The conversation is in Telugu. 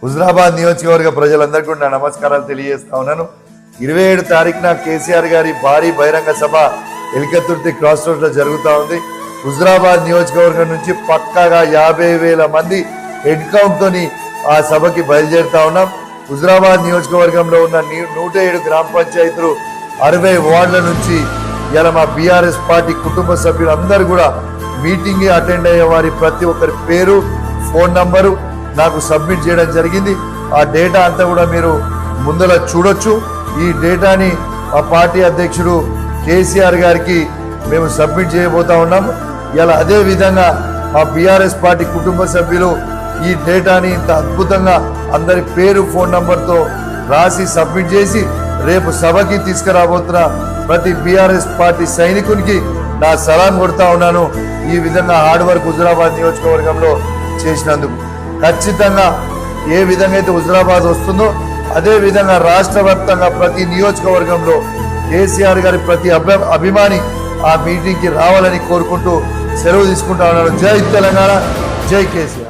హుజరాబాద్ నియోజకవర్గ ప్రజలందరికీ కూడా నా నమస్కారాలు తెలియజేస్తా ఉన్నాను. 27 తారీఖున కేసీఆర్ గారి భారీ బహిరంగ సభ ఎలికతుర్తి క్రాస్ రోడ్ లో జరుగుతూ ఉంది. హుజరాబాద్ నియోజకవర్గం నుంచి పక్కాగా 50,000 మంది హెడ్ కౌంట్ తోని ఆ సభకి బయలుదేరుతా ఉన్నాం. హుజరాబాద్ నియోజకవర్గంలో ఉన్న 107 గ్రామ పంచాయతీలు 60 వార్డుల నుంచి ఇలా మా బీఆర్ఎస్ పార్టీ కుటుంబ సభ్యులందరూ కూడా మీటింగ్ అటెండ్ అయ్యే వారి ప్రతి ఒక్కరి పేరు, ఫోన్ నంబరు నాకు సబ్మిట్ చేయడం జరిగింది. ఆ డేటా అంతా కూడా మీరు ముందర చూడొచ్చు. ఈ డేటాని మా పార్టీ అధ్యక్షుడు కేసీఆర్ గారికి మేము సబ్మిట్ చేయబోతా ఉన్నాము. ఇలా అదే విధంగా మా బీఆర్ఎస్ పార్టీ కుటుంబ సభ్యులు ఈ డేటాని ఇంత అద్భుతంగా అందరి పేరు, ఫోన్ నంబర్తో రాసి సబ్మిట్ చేసి రేపు సభకి తీసుకురాబోతున్న ప్రతి బీఆర్ఎస్ పార్టీ సైనికునికి నా సలాం కొడతా ఉన్నాను. ఈ విధంగా హార్డ్ వర్క్ హుజరాబాద్ నియోజకవర్గంలో చేసినందుకు ఖచ్చితంగా ఏ విధంగా అయితే హుజరాబాద్ వస్తుందో అదే విధంగా రాష్ట్ర వ్యాప్తంగా ప్రతి నియోజకవర్గంలో కేసీఆర్ గారి ప్రతి అభిమాని ఆ మీటింగ్కి రావాలని కోరుకుంటూ సెలవు తీసుకుంటా ఉన్నాను. జై తెలంగాణ, జై కేసీఆర్.